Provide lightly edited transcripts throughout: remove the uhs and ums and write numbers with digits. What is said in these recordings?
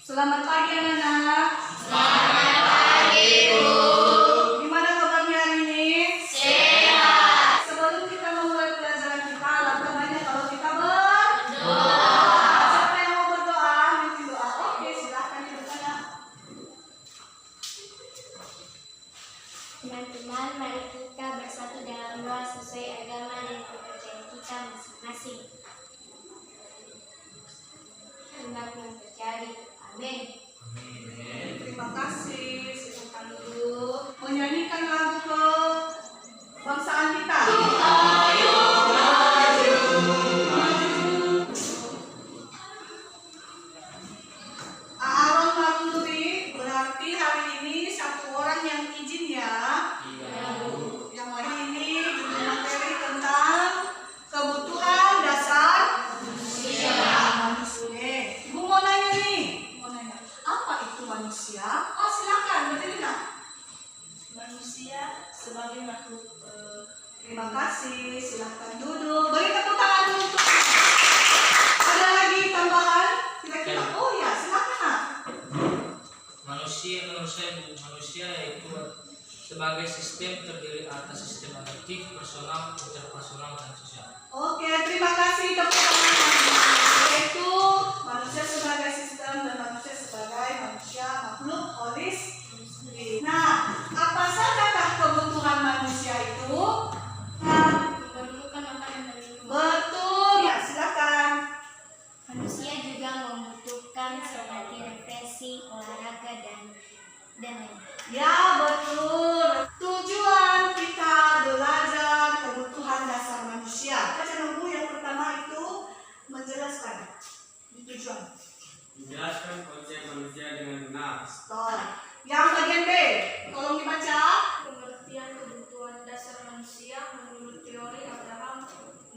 Selamat pagi anak-anak. Selamat pagi, Bu. Gimana kabarnya hari ini? Sehat. Sebelum kita memulai pelajaran kita, alangkah baiknya kalau kita berdoa. Siapa yang mau berdoa? Mungkin doa. Oke, silahkan berdoa. Teman-teman, mari kita bersatu dalam doa sesuai agama dan kepercayaan kita masing-masing. Hendaknya terjadi. Amin. Terima kasih. Silakan dulu menyanyikan lagu kebangsaan kita. Aaron Marluri, berarti hari ini satu orang yang izin ya. Yang hari ini materi tentang kebutuhan dasar manusia. Ibu mau nanya nih, apa itu manusia? Oh silakan, Berlina. Manusia sebagai makhluk Terima kasih, silakan duduk. Beri tepuk tangan dulu. Ada lagi tambahan? Kira-kira? Oh ya, silakan Nak. Manusia menurut saya manusia yaitu sebagai sistem terdiri atas sistem adaptif, personal, interpersonal, dan sosial. Oke, terima kasih tepuk tangan. Yaitu manusia sebagai sistem dan manusia sebagai manusia makhluk holistik. Nah, apa sajakah kebutuhan manusia itu? Memerlukan makanan dan minum. Betul, ya silakan. Manusia juga membutuhkan seperti refreshing, olahraga, dan lain. Ya betul. Tujuan kita belajar kebutuhan dasar manusia. Baca dulu yang pertama itu menjelaskan tujuan. Menjelaskan konsep manusia dengan benar. Stop. Yang bagian B, tolong dibaca. pengertian kebutuhan dasar manusia menurut teori Abraham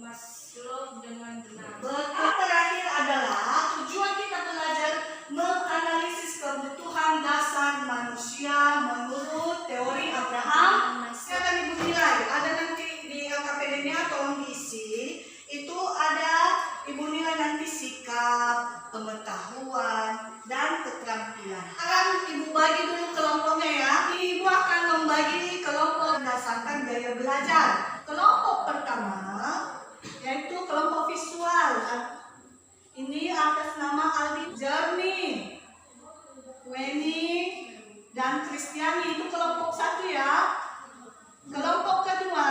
Maslow dengan benar. Betul. Terakhir adalah tujuan kita belajar menganalisis kebutuhan dasar manusia menurut teori Abraham. Silakan ibu nilai. Ada nanti di LKPD-nya tolong diisi. Itu ada ibu nilai nanti sikap, pengetahuan, dan keterampilan. Sekarang ibu bagi dulu kelompoknya ya. Ibu akan membagi kelompok berdasarkan gaya belajar. Kelompok pertama yaitu kelompok visual. Ini atas nama Aldi, Jernih, Weni, dan Kristiani. Itu kelompok satu ya. Kelompok kedua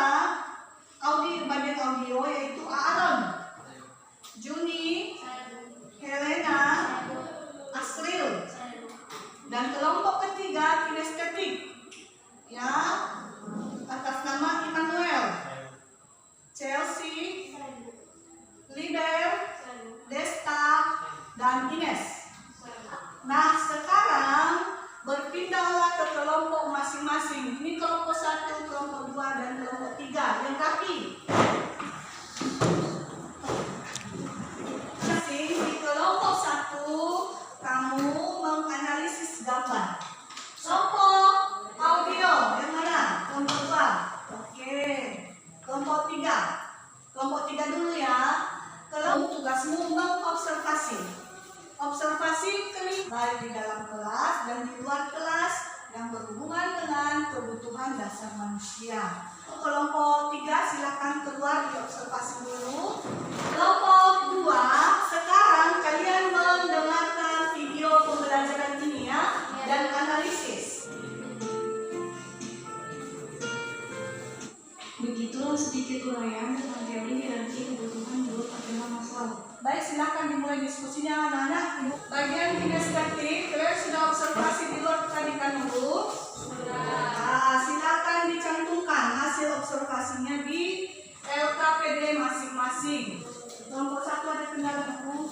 bagian audio yaitu Aaron, Juni, Helena, Asril, dan kelompok ketiga kinestetik ya atas nama Immanuel, Chelsea, Liber, Desta, dan Ines. Nah sekarang berpindahlah ke kelompok masing-masing. Ini kelompok 1, kelompok 2, dan kelompok 3 yang rapi. Di kelompok 1 kamu menganalisis gambar. Kelompok audio yang mana? Kelompok 2. Oke. Kelompok 3. Kelompok 3 dulu ya. Kelompok tugasmu mengobservasi. Observasi baik di dalam kelas dan di luar kelas yang berhubungan dengan kebutuhan dasar manusia. Kelompok 3 silakan keluar diobservasi dulu. Kelompok 2 sekarang kalian mendengarkan video pembelajaran ini ya dan analisis. Begitulah sedikit uraian tentang teori hierarki kebutuhan menurut Abraham Maslow. Baik, silakan dimulai diskusinya anak-anak. Bagian kinestetik, kalian sudah observasi di luar tadi kan dulu? Sudah. Silakan dicantumkan hasil observasinya di LKPD masing-masing. Kelompok 1 ada kendala Bu?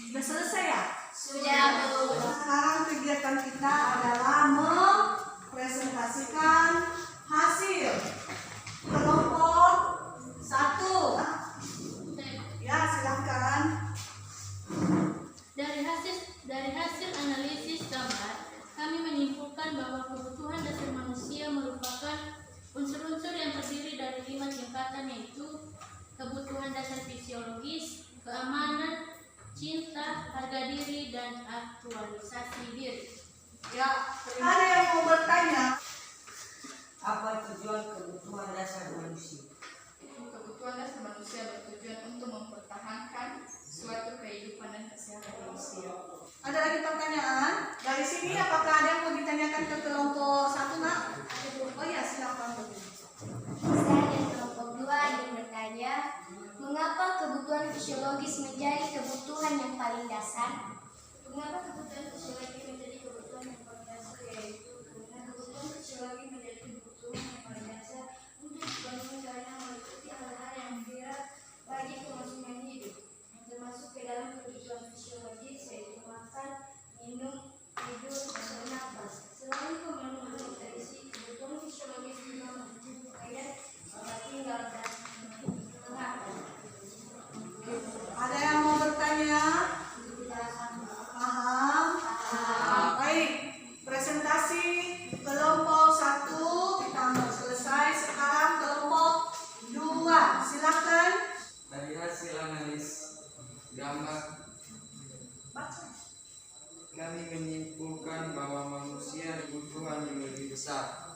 Sudah selesai ya? Sudah, Bu. Sekarang kegiatan kita adalah mempresentasikan hasil kelompok 1. Ya, silakan. Dari hasil analisis gambar, bahwa kebutuhan dasar manusia merupakan unsur-unsur yang terdiri dari 5 tingkatan, yaitu kebutuhan dasar fisiologis, keamanan, cinta, harga diri, dan aktualisasi diri. Ya, ada yang mau bertanya? Apa tujuan kebutuhan dasar manusia? Kebutuhan dasar manusia bertujuan untuk mempertahankan suatu kehidupan dan kesehatan manusia. Ada lagi pertanyaan? Dari sini apakah ada yang mau ditanyakan ke kelompok 1, Nak? Oh ya, silakan. Saya dan kelompok 2 ingin bertanya, mengapa kebutuhan fisiologis menjadi kebutuhan yang paling dasar? Mengapa kebutuhan fisiologis menjadi kebutuhan yang paling dasar, yaitu karena kebutuhan fisiologi menjadi kebutuhan yang paling dasar untuk dipenuhi karena meliputi hal-hal yang berat bagi kelangsungan hidup, yang termasuk ke dalam kebutuhan fisiologis yaitu makan, minum, tidur, dan bernafas. Selain pemenuhan nutrisi, kebutuhan fisiologis juga membutuhkan air, tempat tinggal, dan mengapa. Ada yang mau bertanya? Paham? Baik, presentasi kelompok 1 kita mau selesai. Sekarang kelompok 2, silakan. Dari hasil analis gambar, kami menyimpulkan bahwa manusia kebutuhan yang lebih besar.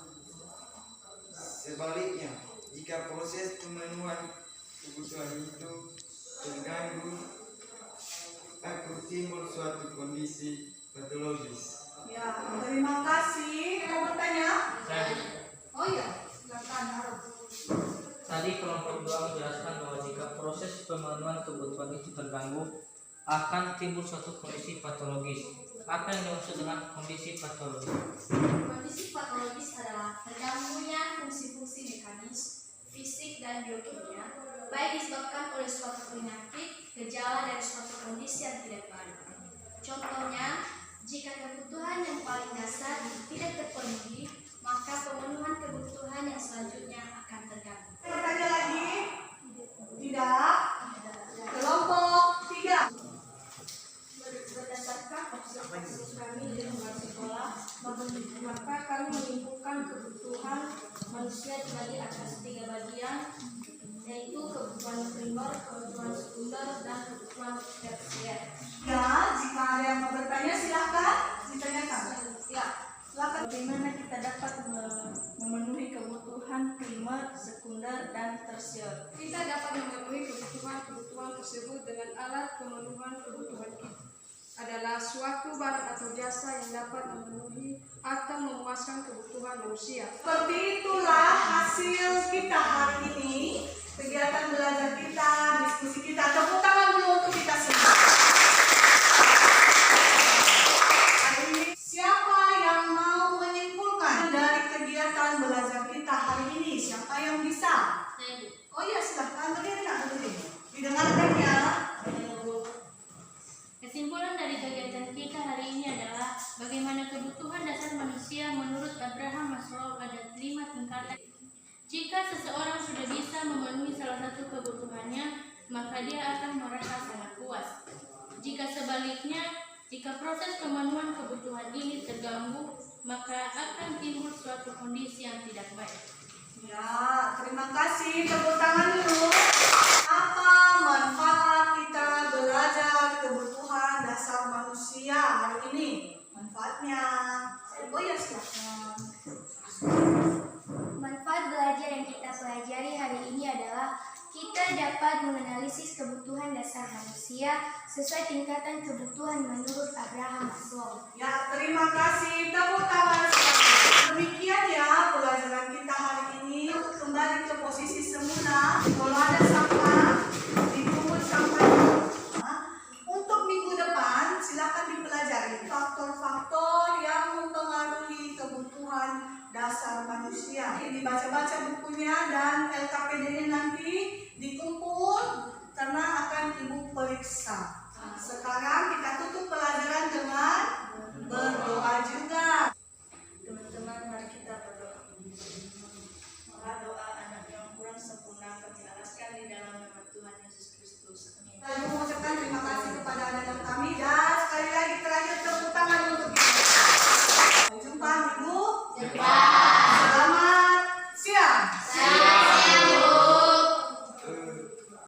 Sebaliknya, jika proses pemenuhan kebutuhan itu terganggu, akan timbul suatu kondisi patologis. Ya, terima kasih. Mau bertanya? Saya Oh ya, silakan Harus. tadi kelompok 2 menjelaskan bahwa jika proses pemenuhan kebutuhan itu terganggu, akan timbul suatu kondisi patologis. Apa yang dimaksud dengan kondisi patologis? Kondisi patologis adalah terganggunya fungsi-fungsi mekanis, fisik, dan biokimia, baik disebabkan oleh suatu penyakit, gejala dari suatu kondisi yang tidak baik. Contohnya, jika kebutuhan yang paling dasar tidak terpenuhi, maka pemenuhan kebutuhan yang selanjutnya akan terganggu. Bertanya lagi? Tidak. Kelompok 3. Berdasarkan observasi kami di luar sekolah, maka kami menyimpulkan kebutuhan manusia dibagi atas 3 bagian, yaitu kebutuhan primer, kebutuhan sekunder, dan kebutuhan tersier. Ya, jika ada yang mau bertanya silakan ditanyakan. Ya, silakan. Bagaimana kita dapat memenuhi kebutuhan primer, sekunder, dan tersier? Kita dapat memenuhi kebutuhan tersebut dengan alat pemenuhan kebutuhan kita. Adalah suatu barang atau jasa yang dapat memenuhi atau memuaskan kebutuhan manusia. Seperti itulah hasil kita hari ini, kegiatan belajar kita, diskusi kita. Tepuk tangan dulu untuk kita semua. Hari ini siapa yang mau menyimpulkan dari kegiatan belajar kita hari ini? Siapa yang bisa? Oh ya, silahkan berdiri, Nak, berdiri. Didengarkan ya. Kesimpulan dari kegiatan kita hari ini adalah bagaimana kebutuhan dasar manusia menurut Abraham Maslow ada 5 tingkatan. Jika seseorang sudah bisa memenuhi salah satu kebutuhannya, maka dia akan merasa sangat puas. Jika sebaliknya, jika proses pemenuhan kebutuhan ini terganggu, maka akan timbul suatu kondisi yang tidak baik. Ya, terima kasih. Tepuk tangan dulu. Apa manfaat kita belajar kebutuhan dasar manusia hari ini? Manfaatnya? Oh ya, silakan. Manfaat belajar yang kita pelajari hari ini adalah kita dapat menganalisis kebutuhan dasar manusia sesuai tingkatan kebutuhan menurut Abraham Maslow. Ya, terima kasih. Tepuk tangan. Demikian ya pelajaran kita hari ini. Untuk kembali ke posisi semula, kalau ada sampah, dipungut sampahnya. Untuk minggu depan, silakan dipelajari faktor-faktor yang mempengaruhi kebutuhan dasar manusia. Ini dibaca-baca bukunya dan LKPD-nya